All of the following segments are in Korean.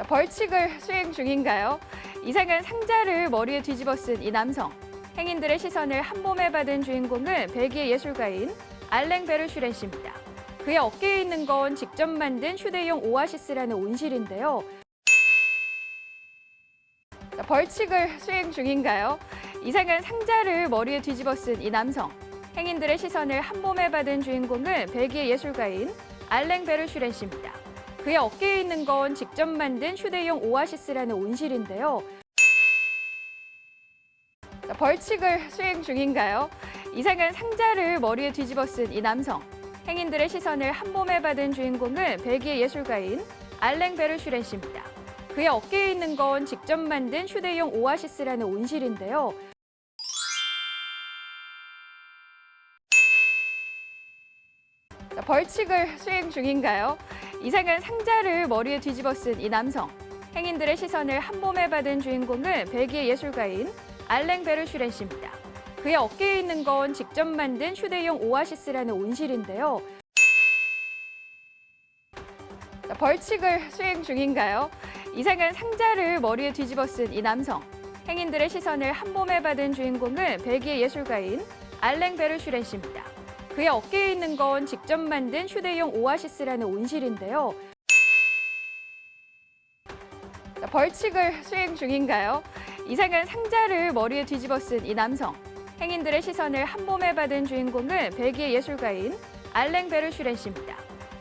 벌칙을 수행 중인가요? 이상한 상자를 머리에 뒤집어 쓴 이 남성. 행인들의 시선을 한몸에 받은 주인공은 벨기에 예술가인 알랭 베르슈렌 씨입니다. 그의 어깨에 있는 건 직접 만든 휴대용 오아시스라는 온실인데요. 벌칙을 수행 중인가요? 이상한 상자를 머리에 뒤집어 쓴 이 남성. 행인들의 시선을 한몸에 받은 주인공은 벨기에 예술가인 알랭 베르슈렌 씨입니다. 그의 어깨에 있는 건 직접 만든 휴대용 오아시스라는 온실인데요. 벌칙을 수행 중인가요? 이상한 상자를 머리에 뒤집어 쓴 이 남성. 행인들의 시선을 한몸에 받은 주인공은 벨기에 예술가인 알랭 베르슈렌 씨입니다. 그의 어깨에 있는 건 직접 만든 휴대용 오아시스라는 온실인데요. 벌칙을 수행 중인가요? 이상한 상자를 머리에 뒤집어 쓴 이 남성. 행인들의 시선을 한몸에 받은 주인공은 벨기에 예술가인 알랭 베르슈렌 씨입니다. 그의 어깨에 있는 건 직접 만든 휴대용 오아시스라는 온실인데요. 벌칙을 수행 중인가요? 이상한 상자를 머리에 뒤집어 쓴 이 남성. 행인들의 시선을 한몸에 받은 주인공은 벨기에 예술가인 알랭 베르슈렌 씨입니다. 그의 어깨에 있는 건 직접 만든 휴대용 오아시스라는 온실인데요. 벌칙을 수행 중인가요? 이상한 상자를 머리에 뒤집어 쓴 이 남성. 행인들의 시선을 한몸에 받은 주인공은 벨기에 예술가인 알랭 베르슈렌 씨입니다.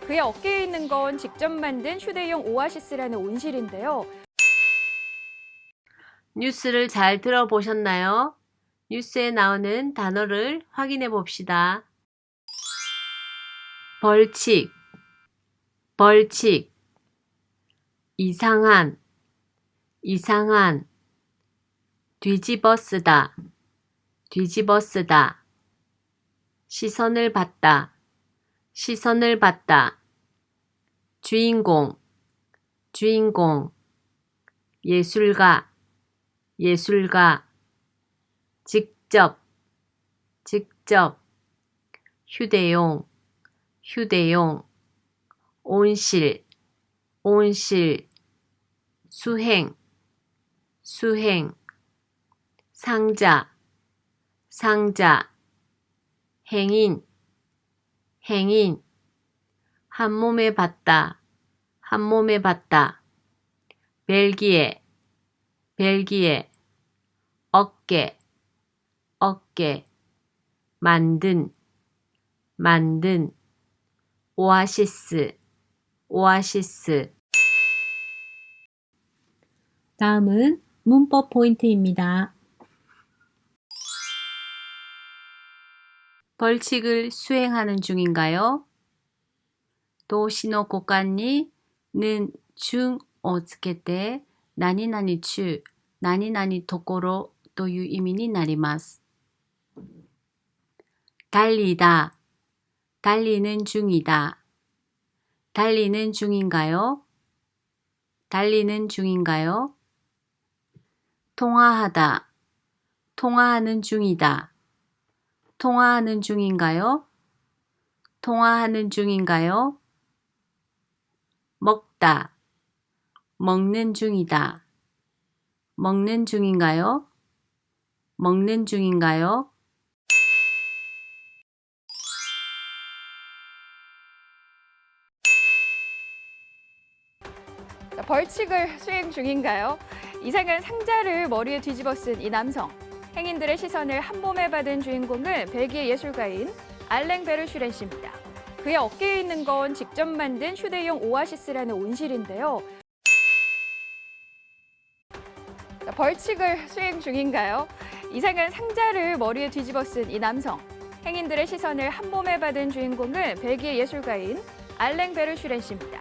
그의 어깨에 있는 건 직접 만든 휴대용 오아시스라는 온실인데요. 뉴스를 잘 들어보셨나요? 뉴스에 나오는 단어를 확인해 봅시다. 벌칙, 벌칙, 이상한, 이상한, 뒤집어 쓰다, 뒤집어 쓰다, 시선을 받다, 시선을 받다, 주인공, 주인공, 예술가, 예술가, 직접, 직접, 휴대용, 휴대용, 온실, 온실, 수행, 수행, 상자, 상자, 행인, 행인, 한몸에 받다, 한몸에 받다, 벨기에, 벨기에, 어깨, 어깨, 만든, 만든, 오아시스, 오아시스. 다음은 문법 포인트입니다. 벌칙을 수행하는 중인가요? 動詞の語間に는 중をつけて何々中、何々ところという意味になります。달리다, 달리는 중이다. 달리는 중인가요? 달리는 중인가요? 통화하다, 통화하는 중이다. 통화하는 중인가요? 통화하는 중인가요? 먹다, 먹는 중이다. 먹는 중인가요? 먹는 중인가요? 벌칙을 수행 중인가요? 이상한 상자를 머리에 뒤집어 쓴 이 남성. 행인들의 시선을 한몸에 받은 주인공은 벨기에 예술가인 알랭 베르슈렌 씨입니다. 그의 어깨에 있는 건 직접 만든 휴대용 오아시스라는 온실인데요. 벌칙을 수행 중인가요? 이상한 상자를 머리에 뒤집어 쓴 이 남성. 행인들의 시선을 한몸에 받은 주인공은 벨기에 예술가인 알랭 베르슈렌 씨입니다.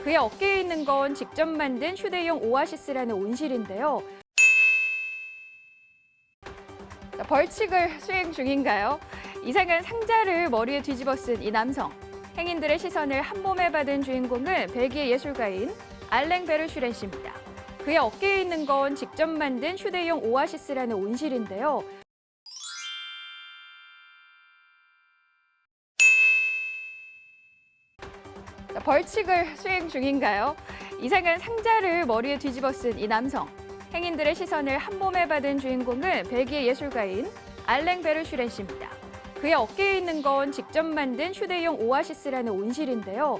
그의 어깨에 있는 건 직접 만든 휴대용 오아시스라는 온실인데요. 벌칙을 수행 중인가요? 이상한 상자를 머리에 뒤집어 쓴 이 남성. 행인들의 시선을 한몸에 받은 주인공은 벨기에 예술가인 알랭 베르슈렌 씨입니다. 그의 어깨에 있는 건 직접 만든 휴대용 오아시스라는 온실인데요. 벌칙을 수행 중인가요? 이상한 상자를 머리에 뒤집어 쓴 이 남성. 행인들의 시선을 한 몸에 받은 주인공은 벨기에 예술가인 알랭 베르슈렌 씨입니다. 그의 어깨에 있는 건 직접 만든 휴대용 오아시스라는 온실인데요.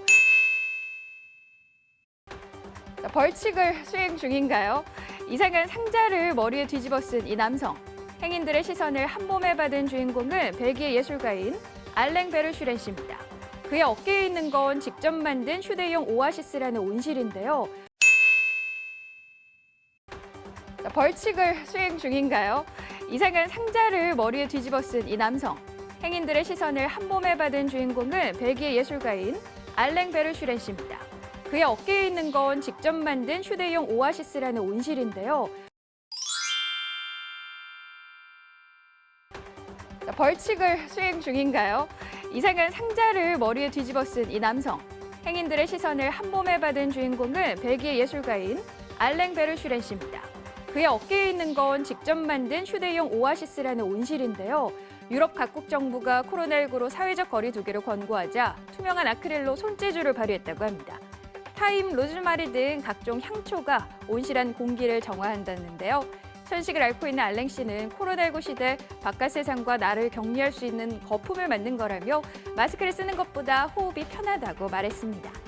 벌칙을 수행 중인가요? 이상한 상자를 머리에 뒤집어 쓴 이 남성. 행인들의 시선을 한 몸에 받은 주인공은 벨기에 예술가인 알랭 베르슈렌 씨입니다. 그의 어깨에 있는 건 직접 만든 휴대용 오아시스라는 온실인데요. 벌칙을 수행 중인가요? 이상한 상자를 머리에 뒤집어 쓴 이 남성. 행인들의 시선을 한 몸에 받은 주인공은 벨기에 예술가인 알랭 베르슈렌 씨입니다. 그의 어깨에 있는 건 직접 만든 휴대용 오아시스라는 온실인데요. 벌칙을 수행 중인가요? 이상한 상자를 머리에 뒤집어 쓴 이 남성. 행인들의 시선을 한 몸에 받은 주인공은 벨기에 예술가인 알랭 베르슈렌 씨입니다. 그의 어깨에 있는 건 직접 만든 휴대용 오아시스라는 온실인데요. 유럽 각국 정부가 코로나19로 사회적 거리 두기를 권고하자 투명한 아크릴로 손재주를 발휘했다고 합니다. 타임, 로즈마리 등 각종 향초가 온실한 공기를 정화한다는데요. 천식을 앓고 있는 알랭 씨는 코로나19 시대 바깥 세상과 나를 격리할 수 있는 거품을 만든 거라며 마스크를 쓰는 것보다 호흡이 편하다고 말했습니다.